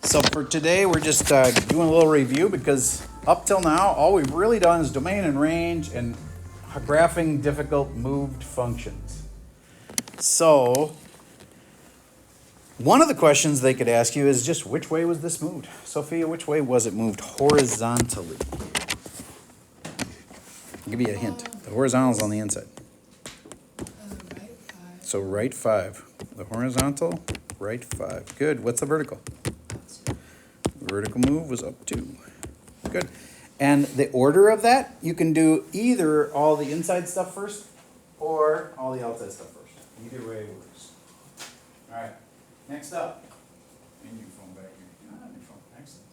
So for today, we're just doing a little review because up till now, all we've really done is domain and range and graphing difficult moved functions. So one of the questions they could ask you is just which way was this moved? Sophia, which way was it moved horizontally? I'll give you a hint. The horizontal's on the inside. Right 5. So right 5. The horizontal, right 5. Good. What's the vertical? Vertical move was up 2. Good. And the order of that, you can do either all the inside stuff first or all the outside stuff first. Either way works. All right. Next up. And your phone back here. You don't have your phone. Excellent.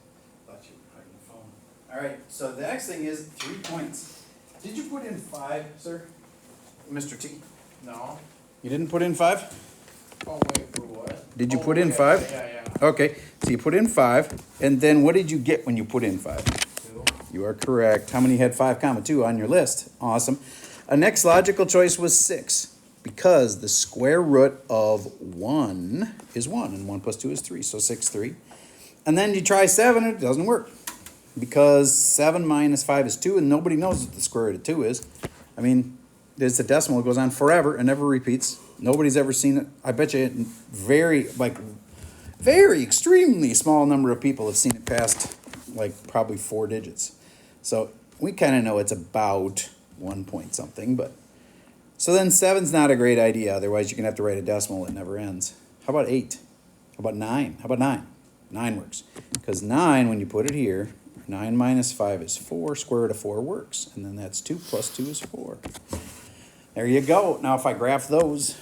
Thought you were hiding the phone. All right. So the next thing is 3 points. Did you put in 5, sir? Mr. T? No. You didn't put in 5? Oh, wait, for what? Did you put in 5? Yeah. Okay, so you put in 5, and then what did you get when you put in 5? 2. You are correct. How many had 5, 2 on your list? Awesome. A next logical choice was 6, because the square root of 1 is 1, and 1 plus 2 is 3, so 6, 3. And then you try 7, and it doesn't work, because 7 minus 5 is 2, and nobody knows what the square root of 2 is. I mean, there's a decimal, it goes on forever and never repeats. Nobody's ever seen it. I bet you very extremely small number of people have seen it past probably 4 digits. So we kind of know it's about 1 point something, but so then 7's not a great idea. Otherwise, you're gonna have to write a decimal that never ends. How about 8? How about 9? How about 9? 9 works because 9, when you put it here, 9 minus 5 is 4. Square root of 4 works, and then that's 2 plus 2 is 4. There you go. Now if I graph those,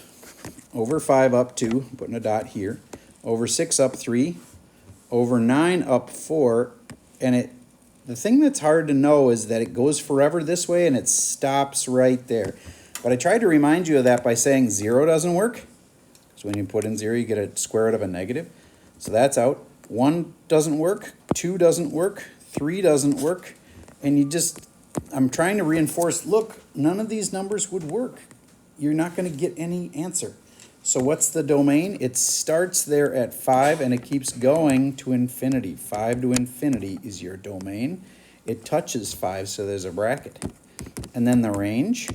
over 5 up 2, putting a dot here, over 6 up 3, over 9 up 4, and the thing that's hard to know is that it goes forever this way and it stops right there. But I tried to remind you of that by saying 0 doesn't work, because when you put in 0 you get a square root of a negative. So that's out. 1 doesn't work, 2 doesn't work, 3 doesn't work, and I'm trying to reinforce, look, none of these numbers would work. You're not going to get any answer. So what's the domain? It starts there at 5 and it keeps going to infinity. 5 to infinity is your domain. It touches 5, so there's a bracket. And then the range,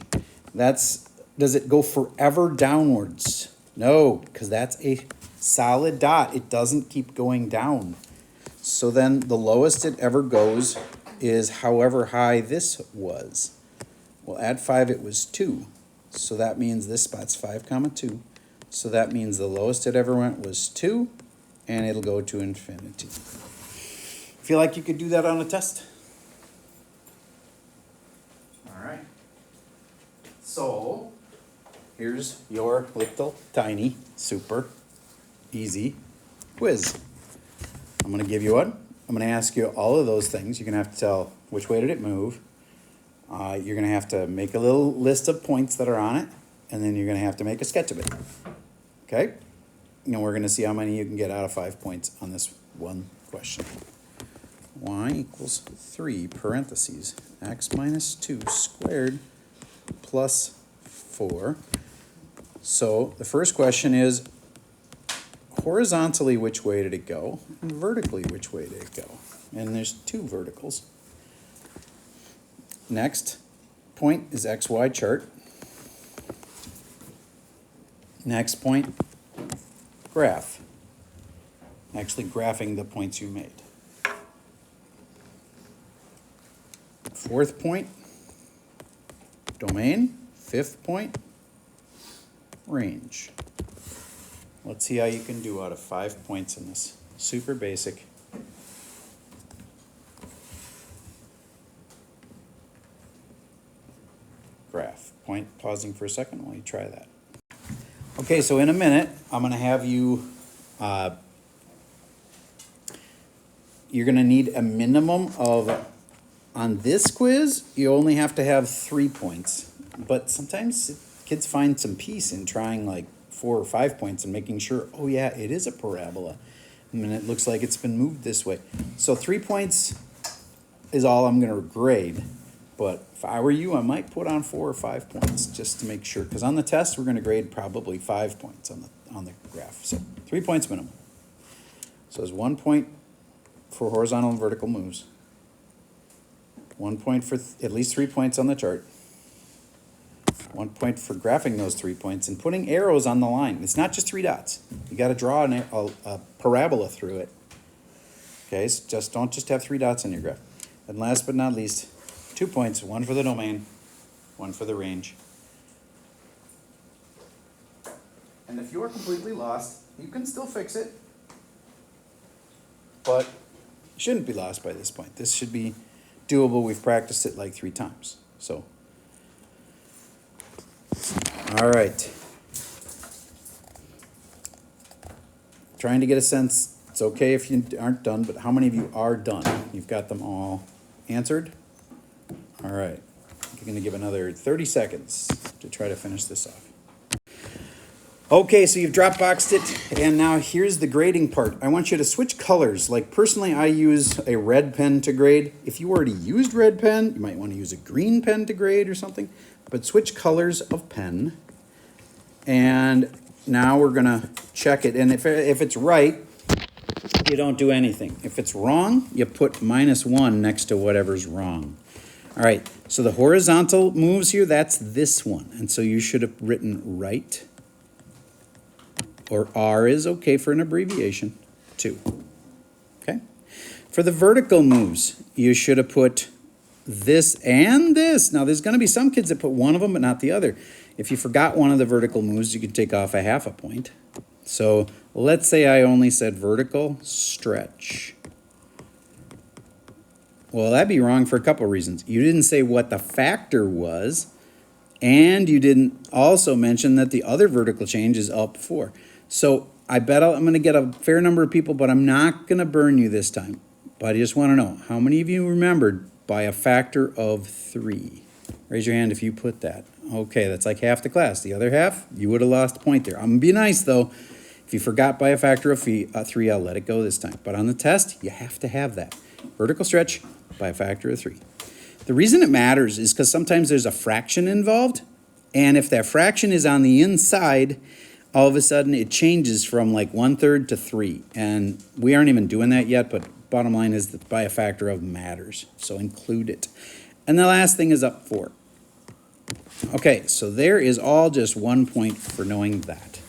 does it go forever downwards? No, because that's a solid dot. It doesn't keep going down. So then the lowest it ever goes is however high this was. Well, at 5 it was 2. So that means this spot's 5, 2. So that means the lowest it ever went was 2, and it'll go to infinity. Feel like you could do that on a test? All right. So here's your little tiny, super easy quiz. I'm going to give you one. I'm going to ask you all of those things. You're going to have to tell which way did it move. You're going to have to make a little list of points that are on it, and then you're going to have to make a sketch of it. Okay? And we're going to see how many you can get out of 5 points on this one question. Y equals 3 parentheses x minus 2 squared plus 4. So the first question is, horizontally, which way did it go? And vertically, which way did it go? And there's 2 verticals. Next point is XY chart. Next point, graph. Actually graphing the points you made. Fourth point, domain. Fifth point, range. Let's see how you can do out of 5 points in this. Super basic. Graph. Point, pausing for a second while you try that. Okay, so in a minute, I'm going to have you, you're going to need a minimum of, on this quiz, you only have to have 3 points. But sometimes kids find some peace in trying 4 or 5 points and making sure, oh yeah, it is a parabola. And it looks like it's been moved this way. So 3 points is all I'm going to grade. But if I were you, I might put on 4 or 5 points just to make sure. Because on the test, we're going to grade probably 5 points on the graph. So 3 points minimum. So there's 1 point for horizontal and vertical moves. 1 point for at least 3 points on the chart. 1 point for graphing those 3 points and putting arrows on the line. It's not just 3 dots. You got to draw a parabola through it. Okay, so don't just have 3 dots on your graph. And last but not least, 2 points, 1 for the domain, 1 for the range. And if you are completely lost, you can still fix it. But you shouldn't be lost by this point. This should be doable. We've practiced it like 3 times. So, all right. Trying to get a sense. It's okay if you aren't done, but how many of you are done? You've got them all answered? All right. You're going to give another 30 seconds to try to finish this off. Okay, so you've Dropboxed it, and now here's the grading part. I want you to switch colors. Like personally, I use a red pen to grade. If you already used red pen, you might want to use a green pen to grade or something. But switch colors of pen. And now we're going to check it. And if it's right, you don't do anything. If it's wrong, you put -1 next to whatever's wrong. All right, so the horizontal moves here, that's this one. And so you should have written right. Or R is okay for an abbreviation, 2. Okay? For the vertical moves, you should have put this and this. Now, there's going to be some kids that put one of them, but not the other. If you forgot one of the vertical moves, you could take off a half a point. So let's say I only said vertical stretch. Well, that'd be wrong for a couple reasons. You didn't say what the factor was, and you didn't also mention that the other vertical change is up 4. So I bet I'm going to get a fair number of people, but I'm not going to burn you this time. But I just want to know, how many of you remembered by a factor of 3? Raise your hand if you put that. Okay, that's like half the class. The other half, you would have lost a point there. I'm going to be nice, though. If you forgot by a factor of 3, I'll let it go this time. But on the test, you have to have that. Vertical stretch by a factor of 3. The reason it matters is because sometimes there's a fraction involved. And if that fraction is on the inside, all of a sudden it changes from like 1/3 to 3. And we aren't even doing that yet, but bottom line is that by a factor of matters. So include it. And the last thing is up 4. Okay, so there is all just 1 point for knowing that.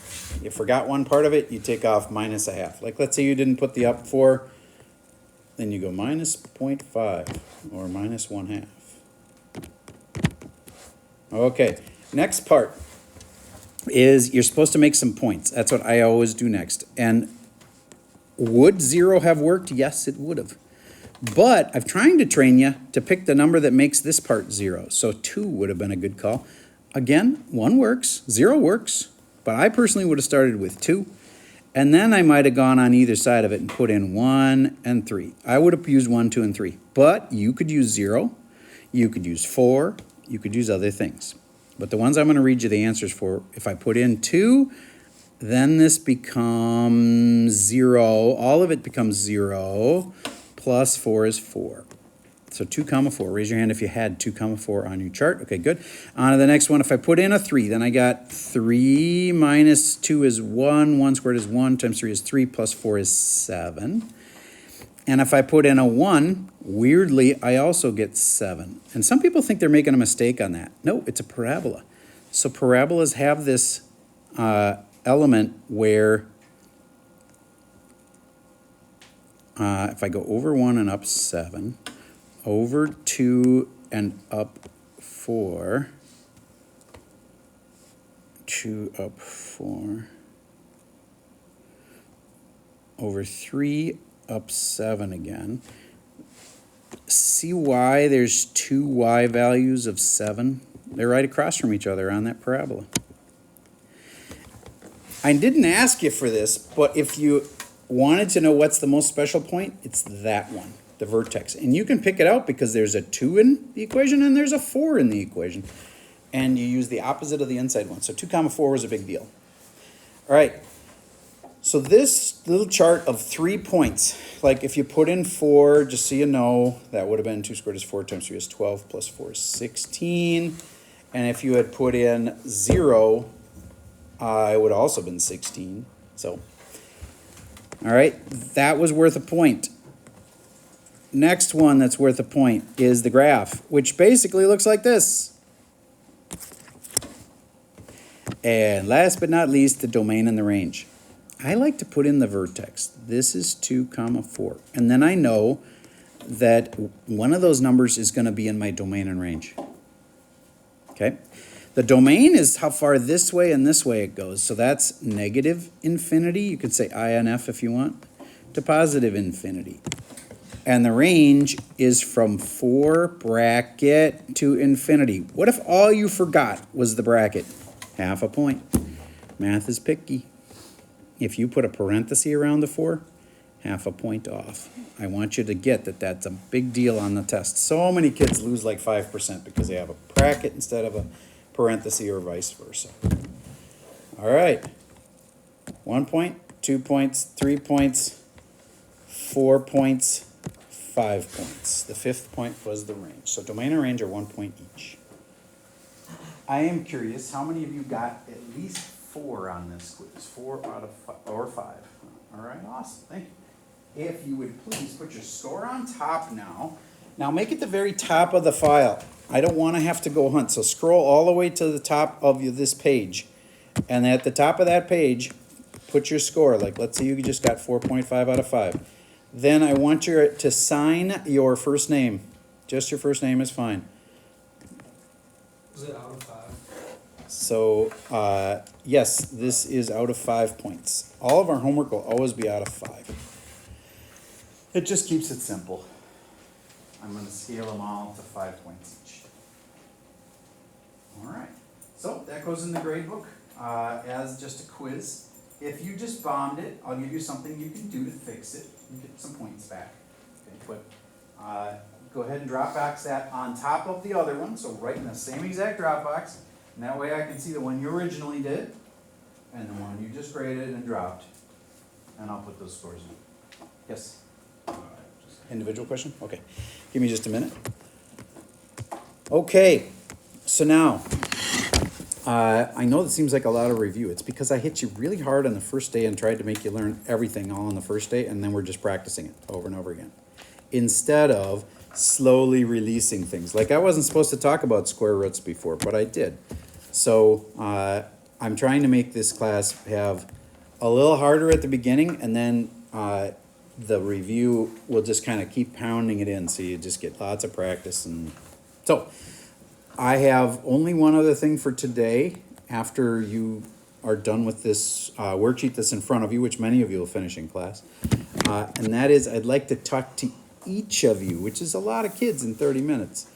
You forgot one part of it, you take off -1/2. Like let's say you didn't put the up 4, then you go -0.5 or -1/2. Okay, next part is you're supposed to make some points. That's what I always do next. And would 0 have worked? Yes, it would have. But I'm trying to train you to pick the number that makes this part 0. So 2 would have been a good call. Again, 1 works, 0 works, but I personally would have started with 2. And then I might have gone on either side of it and put in 1 and 3. I would have used 1, 2, and 3. But you could use 0, you could use 4, you could use other things. But the ones I'm going to read you the answers for, if I put in 2, then this becomes 0. All of it becomes 0. Plus 4 is 4. So 2, 4. Raise your hand if you had 2, 4 on your chart. Okay, good. On to the next one. If I put in a 3, then I got 3 minus 2 is 1. 1 squared is 1 times 3 is 3 plus 4 is 7. And if I put in a 1, weirdly, I also get 7. And some people think they're making a mistake on that. No, it's a parabola. So parabolas have this element where if I go over 1 and up 7, over 2 and up 4, 2 up 4, over 3 up 7 again. See why there's 2 y values of 7? They're right across from each other on that parabola. I didn't ask you for this, but if you wanted to know what's the most special point, it's that one, the vertex. And you can pick it out because there's a 2 in the equation and there's a 4 in the equation. And you use the opposite of the inside one. So 2, 4 was a big deal. All right. So this little chart of 3 points, like if you put in 4, just so you know, that would have been 2 squared is 4 times 3 is 12 plus 4 is 16. And if you had put in 0, it would also have been 16. So, all right, that was worth a point. next one that's worth a point is the graph, which basically looks like this. And last but not least, the domain and the range. I like to put in the vertex. This is 2, 4. And then I know that one of those numbers is going to be in my domain and range. Okay? The domain is how far this way and this way it goes. So that's negative infinity. You could say INF if you want, to positive infinity. And the range is from 4 bracket to infinity. What if all you forgot was the bracket? Half a point. Math is picky. If you put a parenthesis around the 4, half a point off. I want you to get that that's a big deal on the test. So many kids lose like 5% because they have a bracket instead of a parenthesis or vice versa. All right. 1 point, 2 points, 3 points, 4 points, 5 points. The 5th point was the range. So domain and range are 1 point each. I am curious, how many of you got at least 4 on this quiz? 4 out of 5, or 5. All right, awesome, thank you. If you would please put your score on top now. Now make it the very top of the file. I don't want to have to go hunt, so scroll all the way to the top of this page. And at the top of that page, put your score. Like, let's say you just got 4.5 out of 5. Then I want you to sign your first name. Just your first name is fine. Is it out of 5? So, yes, this is out of 5 points. All of our homework will always be out of 5. It just keeps it simple. I'm going to scale them all to 5 points each. All right. So that goes in the grade book as just a quiz. If you just bombed it, I'll give you something you can do to fix it and get some points back. Okay, but go ahead and Dropbox that on top of the other one. So right in the same exact Dropbox. And that way I can see the one you originally did and the one you just graded and dropped. And I'll put those scores in. Yes? Individual question? Okay. Give me just a minute. Okay. So now, I know it seems like a lot of review. It's because I hit you really hard on the first day and tried to make you learn everything all on the first day, and then we're just practicing it over and over again. Instead of slowly releasing things. Like I wasn't supposed to talk about square roots before, but I did. So I'm trying to make this class have a little harder at the beginning, and then the review will just kind of keep pounding it in, so you just get lots of practice. And so I have only one other thing for today after you are done with this worksheet that's in front of you, which many of you will finish in class. And that is, I'd like to talk to each of you, which is a lot of kids in 30 minutes,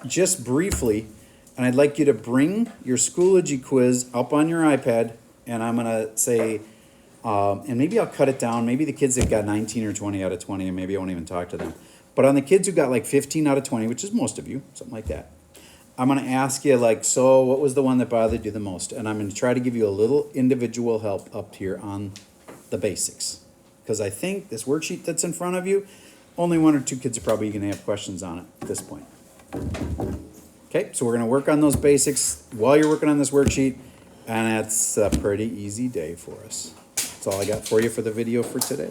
just briefly. And I'd like you to bring your Schoology quiz up on your iPad, and I'm going to say, and maybe I'll cut it down. Maybe the kids that got 19 or 20 out of 20, and maybe I won't even talk to them. But on the kids who got like 15 out of 20, which is most of you, something like that, I'm going to ask you, like, so what was the one that bothered you the most? And I'm going to try to give you a little individual help up here on the basics. Because I think this worksheet that's in front of you, only 1 or 2 kids are probably going to have questions on it at this point. Okay, so we're going to work on those basics while you're working on this worksheet, and it's a pretty easy day for us. That's all I got for you for the video for today.